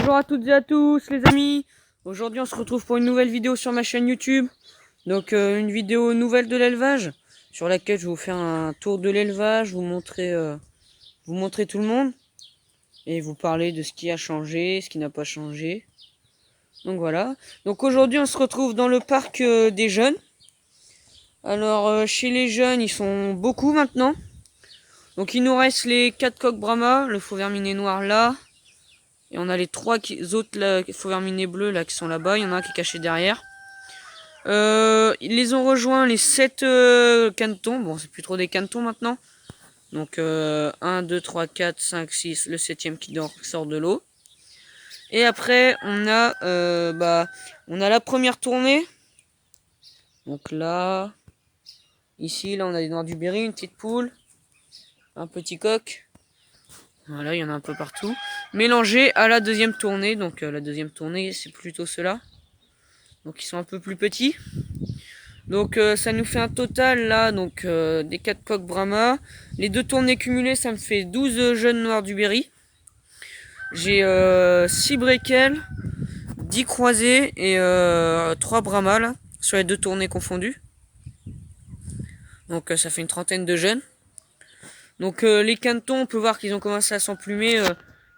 Bonjour à toutes et à tous les amis. Aujourd'hui on se retrouve pour une nouvelle vidéo sur ma chaîne YouTube. Donc une vidéo nouvelle de l'élevage sur laquelle je vais vous faire un tour de l'élevage, vous montrer tout le monde et vous parler de ce qui a changé, ce qui n'a pas changé. Donc voilà. Donc aujourd'hui on se retrouve dans le parc des jeunes. Alors chez les jeunes ils sont beaucoup maintenant. Donc il nous reste les 4 coqs Brahma, le faux verminet noir là. Et on a les 3 autres là, faux verminés bleus là qui sont là-bas. Il y en a un qui est caché derrière. Ils les ont rejoints les 7 canetons. Bon, c'est plus trop des canetons maintenant. Donc 1, 2, 3, 4, 5, 6. Le 7ème qui sort de l'eau. Et après, on a la première tournée. Donc là, ici, là, on a des noirs du Berry, une petite poule, un petit coq. Voilà, il y en a un peu partout. Mélangé à la deuxième tournée. Donc la deuxième tournée, c'est plutôt ceux-là. Donc ils sont un peu plus petits. Donc ça nous fait un total là, donc des 4 coqs Brahma. Les deux tournées cumulées, ça me fait 12 jeunes noirs du Berry. J'ai 6 breakels, 10 croisés et 3 Brahma là, sur les deux tournées confondues. Donc ça fait une trentaine de jeunes. Donc les canetons, on peut voir qu'ils ont commencé à s'emplumer.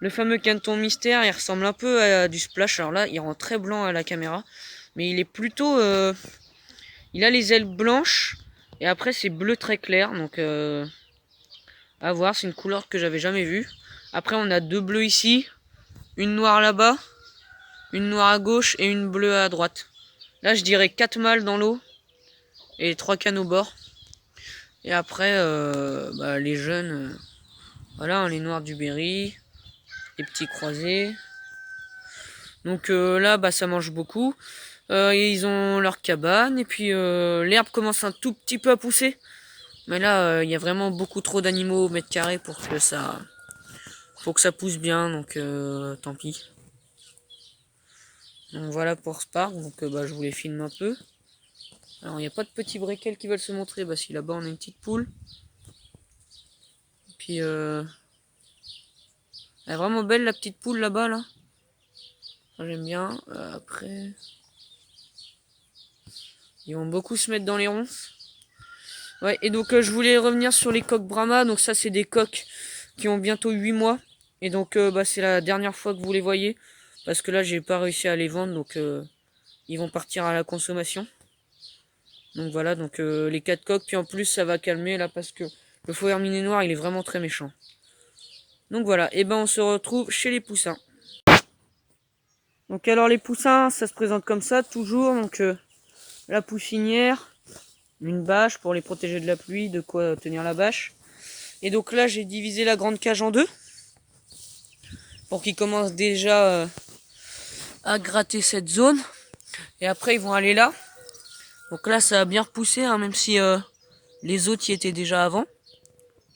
Le fameux caneton mystère, il ressemble un peu à du splash. Alors là, il rend très blanc à la caméra. Mais il est plutôt... il a les ailes blanches. Et après, c'est bleu très clair. Donc à voir, c'est une couleur que j'avais jamais vue. Après, on a deux bleus ici. Une noire là-bas. Une noire à gauche et une bleue à droite. Là, je dirais 4 mâles dans l'eau. Et 3 cannes au bord. Et après, les jeunes... voilà, hein, les noirs du Berry. Les petits croisés. Donc là, ça mange beaucoup. Ils ont leur cabane. Et puis l'herbe commence un tout petit peu à pousser. Mais là, il y a vraiment beaucoup trop d'animaux au mètre carré pour que ça pousse bien. Donc tant pis. Donc voilà pour ce parc. Donc je vous les filme un peu. Alors il n'y a pas de petits breakels qui veulent se montrer. Si là-bas on a une petite poule. Et puis elle est vraiment belle la petite poule là-bas là. J'aime bien. Après, ils vont beaucoup se mettre dans les ronces. Ouais, et donc je voulais revenir sur les coqs Brahma. Donc ça c'est des coqs qui ont bientôt 8 mois. Et donc c'est la dernière fois que vous les voyez. Parce que là j'ai pas réussi à les vendre. Donc ils vont partir à la consommation. Donc voilà, donc les 4 coqs. Puis en plus ça va calmer là parce que le faux verminet noir il est vraiment très méchant. Donc voilà, et on se retrouve chez les poussins. Donc alors les poussins ça se présente comme ça toujours. Donc la poussinière. Une bâche pour les protéger de la pluie, de quoi tenir la bâche. Et donc là j'ai divisé la grande cage en deux pour qu'ils commencent déjà à gratter cette zone. Et après ils vont aller là. Donc là ça a bien repoussé, hein, même si les autres y étaient déjà avant.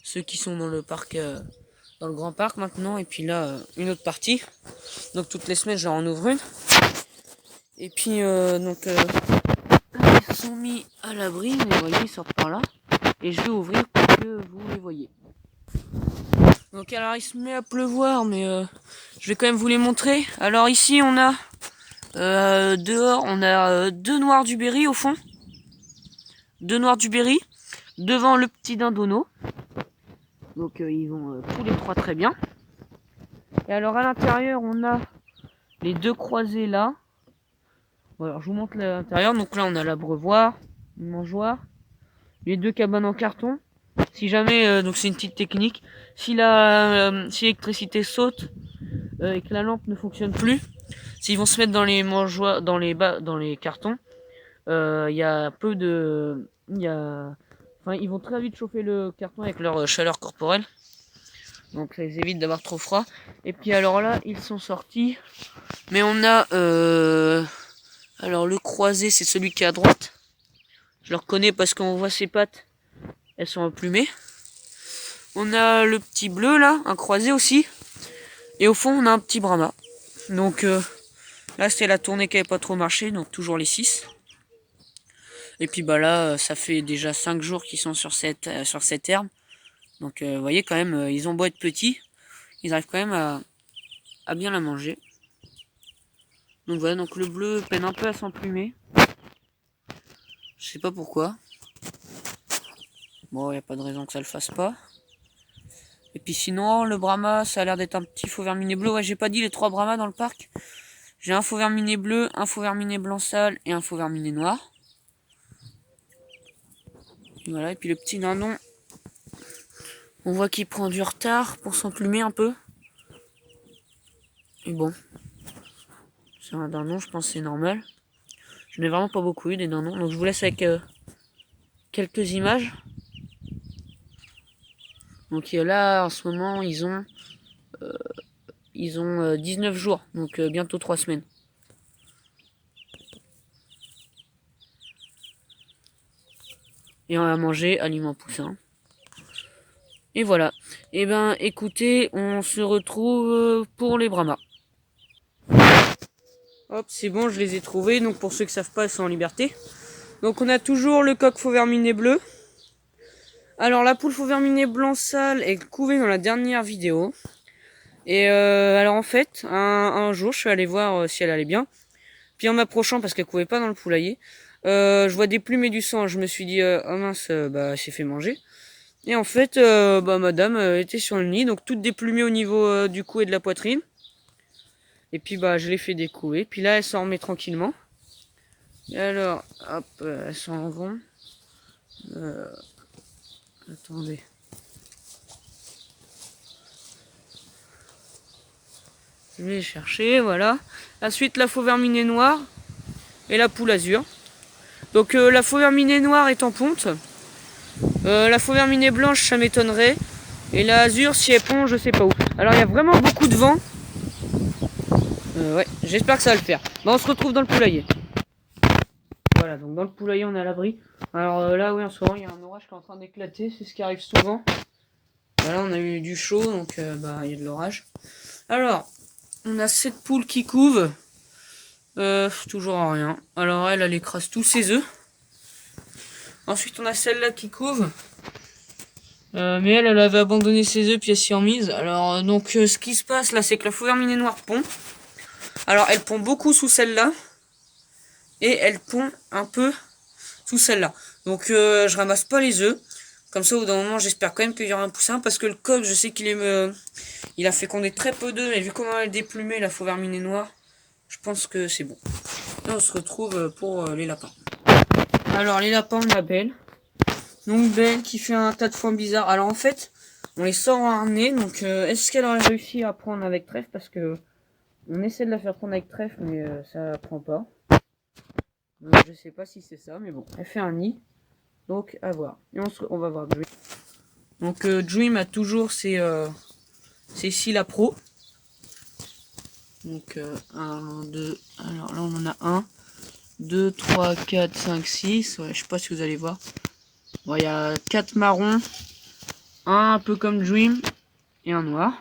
Ceux qui sont dans le parc, dans le grand parc maintenant. Et puis là une autre partie. Donc toutes les semaines j'en en ouvre une. Et puis ils sont mis à l'abri, vous voyez, ils sortent par là. Et je vais ouvrir pour que vous les voyez. Donc alors il se met à pleuvoir, mais je vais quand même vous les montrer. Alors ici on a dehors on a deux noirs du Berry au fond. Deux noirs du Berry. Devant le petit dindono. Donc ils vont tous les trois très bien. Et alors à l'intérieur on a les deux croisés là. Bon, alors je vous montre l'intérieur. Donc là on a l'abreuvoir, une mangeoire, les deux cabanes en carton. Si jamais, donc c'est une petite technique, si l'électricité saute et que la lampe ne fonctionne plus, s'ils vont se mettre dans les mangeoires, dans les cartons, il y a peu de, ils vont très vite chauffer le carton avec leur chaleur corporelle, donc ça les évite d'avoir trop froid. Et puis alors là, ils sont sortis, mais on a, alors le croisé, c'est celui qui est à droite. Je le reconnais parce qu'on voit ses pattes, elles sont emplumées. On a le petit bleu là, un croisé aussi. Et au fond on a un petit Brahma. Donc là c'était la tournée qui avait pas trop marché, donc toujours les 6. Et puis là ça fait déjà 5 jours qu'ils sont sur cette herbe. Donc vous voyez quand même, ils ont beau être petits, ils arrivent quand même à bien la manger. Donc voilà, donc le bleu peine un peu à s'emplumer. Je sais pas pourquoi. Bon, il n'y a pas de raison que ça le fasse pas. Et puis sinon, le Brahma, ça a l'air d'être un petit faux verminé bleu. Ouais, j'ai pas dit les 3 Brahmas dans le parc. J'ai un faux verminé bleu, un faux verminé blanc sale et un faux verminé noir. Voilà, et puis le petit dindon, on voit qu'il prend du retard pour s'emplumer un peu. Et bon, c'est un dindon, je pense que c'est normal. Je n'ai vraiment pas beaucoup eu des dindons, donc je vous laisse avec quelques images. Donc là, en ce moment, ils ont 19 jours, donc bientôt 3 semaines. Et on va manger aliments poussins. Et voilà. Et ben écoutez, on se retrouve pour les Brahmas. Hop, c'est bon, je les ai trouvés. Donc pour ceux qui savent pas, ils sont en liberté. Donc on a toujours le coq faux verminé bleu. Alors la poule faux verminé blanc sale est couvée dans la dernière vidéo. Et alors en fait, un jour, je suis allé voir si elle allait bien. Puis en m'approchant, parce qu'elle couvait pas dans le poulailler, je vois des plumes et du sang. Je me suis dit, oh mince, bah elle s'est fait manger. Et en fait, bah madame était sur le nid, donc toute déplumée au niveau du cou et de la poitrine. Et puis bah je l'ai fait découver. Puis là, elle s'en remet tranquillement. Et alors, hop, elles s'en vont. Attendez. Je vais chercher, voilà. Ensuite, la faux verminé noire et la poule azur. Donc la faux verminé noire est en ponte. La faux verminé blanche, ça m'étonnerait. Et la azur, si elle pond, je sais pas où. Alors il y a vraiment beaucoup de vent. Ouais, j'espère que ça va le faire. Bon, on se retrouve dans le poulailler. Voilà, donc dans le poulailler, on est à l'abri. Alors là, oui, en ce moment, il y a un orage qui est en train d'éclater. C'est ce qui arrive souvent. Voilà, on a eu du chaud, donc bah il y a de l'orage. Alors, on a cette poule qui couve. Toujours en rien. Alors elle écrase tous ses œufs. Ensuite, on a celle-là qui couve. Mais elle avait abandonné ses œufs puis elle s'y est remise. Alors donc ce qui se passe là, c'est que la faux verminé noire pond. Alors elle pond beaucoup sous celle-là. Et elle pond un peu sous celle-là. Donc je ramasse pas les œufs. Comme ça au bout d'un moment j'espère quand même qu'il y aura un poussin. Parce que le coq, je sais qu'il il a fécondé très peu d'œufs. Mais vu comment elle est déplumée, la faux verminé noire, je pense que c'est bon. Et on se retrouve pour les lapins. Alors les lapins, on a Belle. Donc Belle qui fait un tas de foin bizarre. Alors en fait, on les sort en harnais. Donc est-ce qu'elle aurait réussi à prendre avec trèfle? Parce que on essaie de la faire prendre avec trèfle, mais ça prend pas. Donc, je sais pas si c'est ça, mais bon. Elle fait un nid. Donc à voir. Et on va voir Dream. Donc Dream a toujours ses 6 lapros. Donc 1, 2. Alors là on en a 1, 2, 3, 4, 5, 6. Ouais, je sais pas si vous allez voir. Bon, il y a 4 marrons, un peu comme Dream et un noir.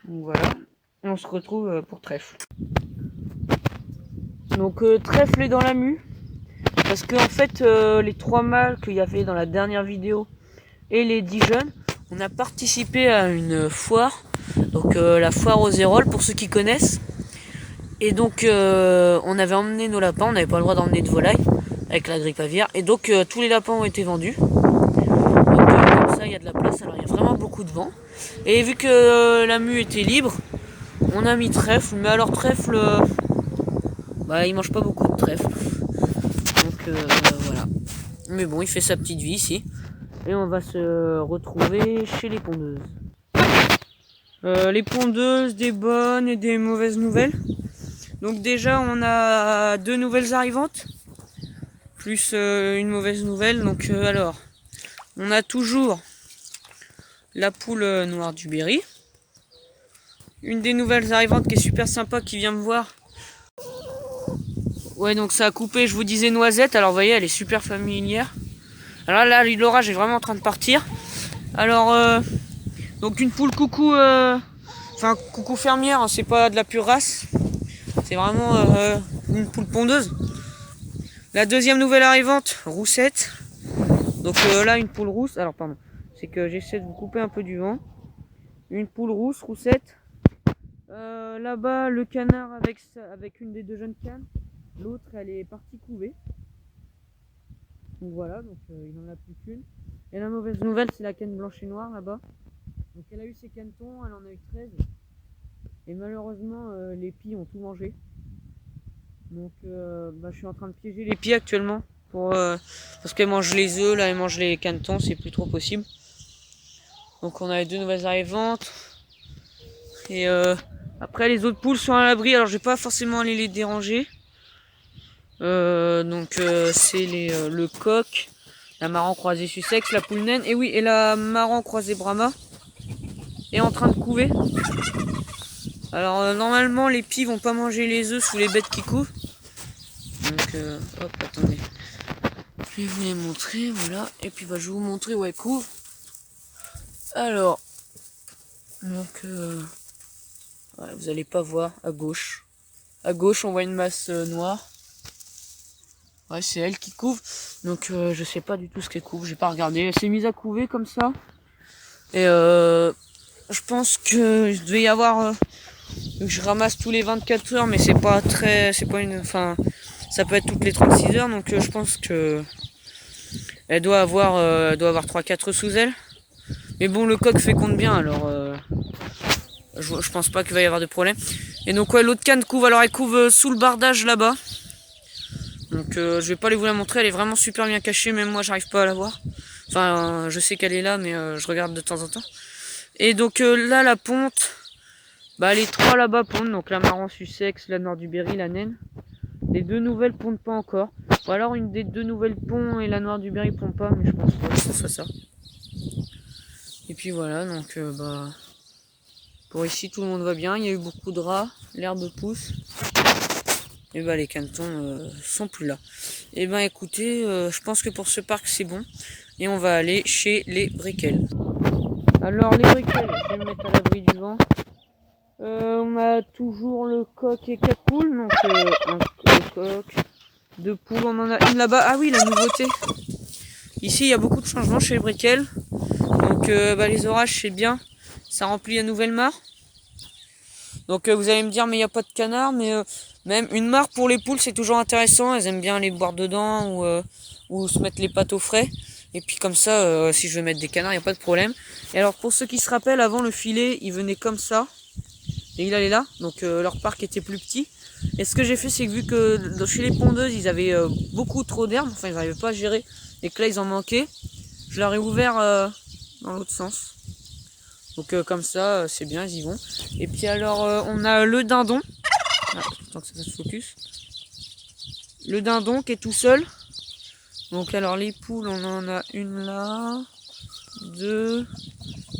Donc voilà, et on se retrouve pour trèfle. Donc trèfle est dans la mue, parce que en fait les 3 mâles qu'il y avait dans la dernière vidéo et les 10 jeunes, on a participé à une foire, donc la foire aux Érolles pour ceux qui connaissent. Et donc on avait emmené nos lapins, on n'avait pas le droit d'emmener de volaille avec la grippe aviaire, et donc tous les lapins ont été vendus. Comme ça il y a de la place, alors il y a vraiment beaucoup de vent. Et vu que la mue était libre, on a mis trèfle, mais alors trèfle, bah il mange pas beaucoup de trèfle. Donc voilà. Mais bon, il fait sa petite vie ici. Et on va se retrouver chez les pondeuses. Les pondeuses, des bonnes et des mauvaises nouvelles. Donc déjà on a 2 nouvelles arrivantes, plus une mauvaise nouvelle. Donc alors, on a toujours la poule noire du Berry. Une des nouvelles arrivantes qui est super sympa, qui vient me voir. Ouais, donc ça a coupé, je vous disais noisette. Alors vous voyez, elle est super familière. Alors là, l'orage est vraiment en train de partir. Alors, donc une poule coucou, enfin coucou fermière, hein, c'est pas de la pure race. C'est vraiment une poule pondeuse. La deuxième nouvelle arrivante, roussette. Donc là, une poule rousse. Alors pardon, c'est que j'essaie de vous couper un peu du vent. Une poule rousse, roussette. là-bas, le canard avec une des deux jeunes cannes. L'autre, elle est partie couver. Donc voilà, donc il n'en a plus qu'une. Et la mauvaise nouvelle, c'est la canne blanche et noire là-bas. Donc elle a eu ses canetons, elle en a eu 13. Et malheureusement, les pies ont tout mangé. Donc je suis en train de piéger les pies actuellement. Parce qu'elles mangent les œufs, là, elles mangent les canetons, c'est plus trop possible. Donc on a les deux nouvelles arrivantes. Et après, les autres poules sont à l'abri, alors je vais pas forcément aller les déranger. C'est le coq, la marran croisée Sussex, la poule naine, et oui, et la marran croisée Brahma est en train de couver. Alors normalement les pies vont pas manger les œufs sous les bêtes qui couvent. Donc hop, attendez. Je vais vous les montrer, voilà. Et puis je vais vous montrer où elles couvent. Alors, donc ouais, vous allez pas voir à gauche. À gauche on voit une masse noire. Ouais, c'est elle qui couve. Donc je sais pas du tout ce qu'elle couve, j'ai pas regardé. Elle s'est mise à couver comme ça. Et je pense que je devait y avoir je ramasse tous les 24 heures, mais c'est pas enfin ça peut être toutes les 36 heures, donc je pense que elle doit avoir 3-4 sous elle. Mais bon, le coq féconde bien, alors je pense pas qu'il va y avoir de problème. Et donc ouais, l'autre canne couve, alors elle couve sous le bardage là-bas. Donc je vais pas aller vous la montrer, elle est vraiment super bien cachée, même moi j'arrive pas à la voir. Enfin je sais qu'elle est là, mais je regarde de temps en temps. Et donc là la ponte, les trois là-bas pondent, donc la marran Sussex, la noire du Berry, la naine. Les deux nouvelles pondent pas encore. Ou alors une des deux nouvelles pond et la noire du Berry pond pas, mais je pense pas que ce soit ça. Et puis voilà, donc pour ici tout le monde va bien, il y a eu beaucoup de rats, l'herbe pousse. Et les canetons sont plus là. Et écoutez, je pense que pour ce parc c'est bon. Et on va aller chez les briquelles. Alors les briquelles, je vais me mettre à l'abri du vent. On a toujours le coq et 4 poules, donc un coq, 2 poules, on en a une là-bas. Ah oui, la nouveauté. Ici, il y a beaucoup de changements chez les briquelles. Donc les orages, c'est bien. Ça remplit la nouvelle mare. Donc vous allez me dire, mais il n'y a pas de canard. Mais même une mare pour les poules, c'est toujours intéressant. Elles aiment bien aller boire dedans ou se mettre les pattes au frais. Et puis comme ça, si je veux mettre des canards, il n'y a pas de problème. Et alors pour ceux qui se rappellent, avant le filet, il venait comme ça. Et il allait là. Donc leur parc était plus petit. Et ce que j'ai fait, c'est que vu que chez les pondeuses, ils avaient beaucoup trop d'herbe. Enfin, ils n'arrivaient pas à gérer. Et que là, ils en manquaient. Je leur ai ouvert dans l'autre sens. Donc comme ça, c'est bien, ils y vont. Et puis alors, on a le dindon. Ah, tant que ça se focus. Le dindon qui est tout seul. Donc alors les poules, on en a une là, 2,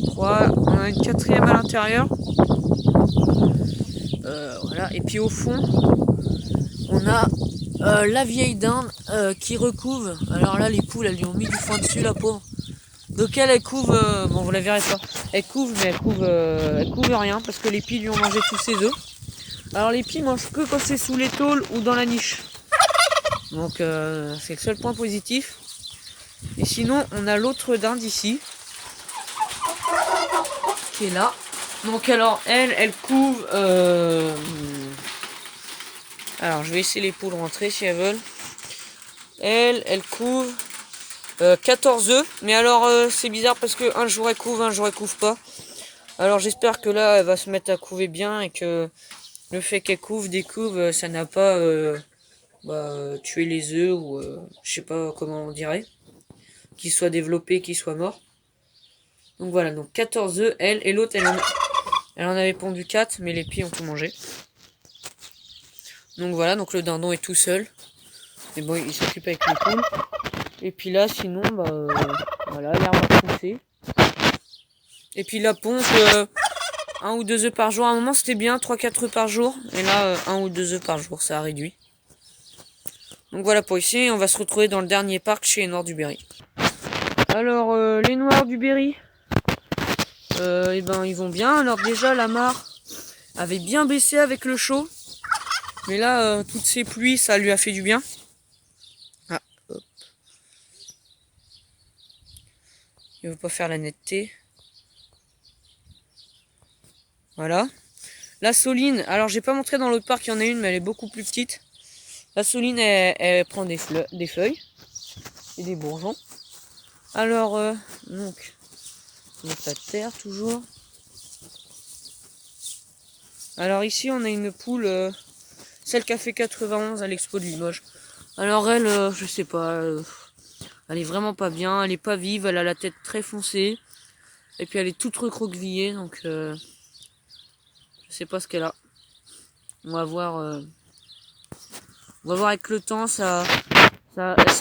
3, on a une quatrième à l'intérieur. Voilà. Et puis au fond, on a la vieille dinde qui recouve. Alors là, les poules, elles lui ont mis du foin dessus, la pauvre. Donc elle couve, bon vous la verrez pas, elle couve, mais elle couve rien parce que les pies lui ont mangé tous ses œufs. Alors les pies mangent que quand c'est sous les tôles ou dans la niche. Donc c'est le seul point positif. Et sinon on a l'autre dinde ici, qui est là. Donc alors elle couve, alors je vais laisser les poules rentrer si elles veulent. Elle couve 14 œufs, mais alors c'est bizarre parce que un jour elle couve pas. Alors j'espère que là elle va se mettre à couver bien et que le fait qu'elle découve, ça n'a pas tué les œufs ou je sais pas comment on dirait, qu'ils soient développés, qu'ils soient morts. Donc voilà, donc 14 œufs, elle, et l'autre elle en avait pondu 4, mais les pies ont tout mangé. Donc voilà, donc le dindon est tout seul. Mais bon, il s'occupe avec les poules. Et puis là, sinon, voilà, l'herbe a poussé. Et puis la ponte, 1 ou 2 œufs par jour. À un moment, c'était bien, 3-4 œufs par jour. Et là, 1 ou 2 œufs par jour, ça a réduit. Donc voilà pour ici, on va se retrouver dans le dernier parc chez les Noirs du Berry. Alors, les Noirs du Berry, ils vont bien. Alors déjà, la mare avait bien baissé avec le chaud. Mais là, toutes ces pluies, ça lui a fait du bien. Ah, hop. Il veut pas faire la netteté. Voilà. La Soline, alors j'ai pas montré dans l'autre parc, il y en a une, mais elle est beaucoup plus petite. La Soline, elle prend des feuilles et des bourgeons. Alors, donc, mettre la terre toujours. Alors ici, on a une poule, celle qui a fait 91 à l'expo de Limoges. Alors elle, je sais pas, elle est vraiment pas bien, elle est pas vive, elle a la tête très foncée. Et puis elle est toute recroquevillée, donc je sais pas ce qu'elle a. On va voir avec le temps, ça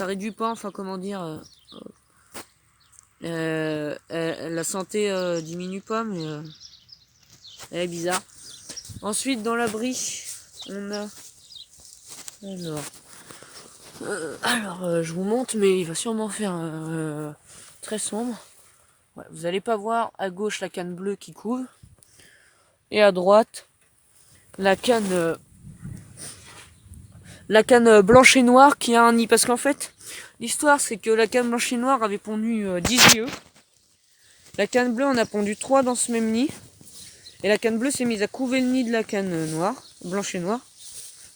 réduit pas, enfin comment dire, la santé diminue pas, mais elle est bizarre. Ensuite dans l'abri, on a alors je vous montre, mais il va sûrement faire très sombre. Ouais, vous allez pas voir à gauche la canne bleue qui couvre, et à droite la canne blanche et noire qui a un nid. Parce qu'en fait, l'histoire c'est que la canne blanche et noire avait pondu 10 œufs. La canne bleue en a pondu 3 dans ce même nid. Et la canne bleue s'est mise à couver le nid de la canne noire, blanche et noire.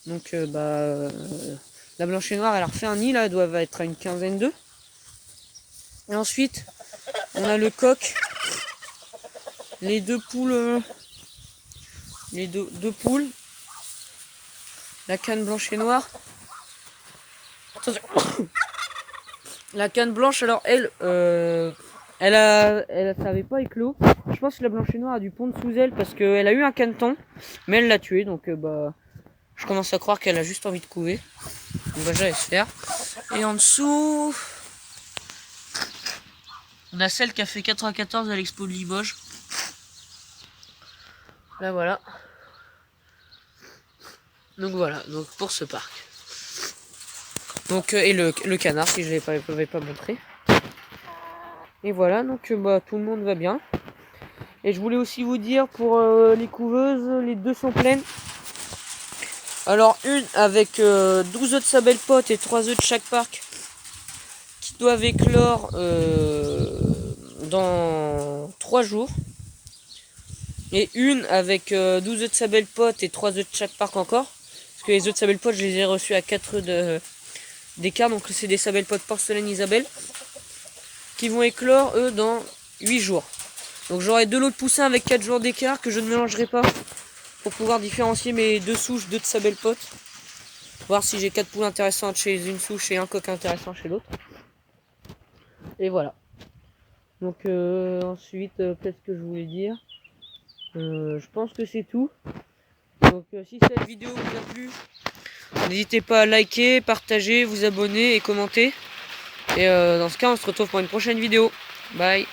Donc la blanche et noire elle a refait un nid, là elle doit être à une quinzaine d'œufs. Et ensuite on a le coq, les deux poules, deux poules, la canne blanche et noire. Attention. La canne blanche, alors elle, ça avait pas éclos. Je pense que la blanche et noire a dû pondre sous elle parce qu'elle a eu un caneton, mais elle l'a tué, donc je commence à croire qu'elle a juste envie de couver. Donc je laisse faire. Et en dessous, on a celle qui a fait 94 à l'expo de Limoges. Là voilà. Donc voilà, donc pour ce parc. Donc et le canard si je l'avais pas montré. Et voilà, donc tout le monde va bien. Et je voulais aussi vous dire pour les couveuses, les deux sont pleines. Alors une avec 12 œufs de sa belle pote et 3 œufs de chaque parc qui doivent éclore dans 3 jours. Et une avec 12 œufs de sa belle pote et 3 œufs de chaque parc encore. Parce que les œufs de sa belle pote, je les ai reçus à 4 œufs d'écart. Donc c'est des sa belle pote porcelaine Isabelle. Qui vont éclore eux dans 8 jours. Donc j'aurai 2 lots de poussins avec 4 jours d'écart que je ne mélangerai pas. Pour pouvoir différencier mes 2 souches, 2 de sa belle pote. Voir si j'ai 4 poules intéressantes chez une souche et un coq intéressant chez l'autre. Et voilà. Donc ensuite, qu'est-ce que je voulais dire, je pense que c'est tout. Donc si cette vidéo vous a plu, n'hésitez pas à liker, partager, vous abonner et commenter. Et dans ce cas, on se retrouve pour une prochaine vidéo. Bye.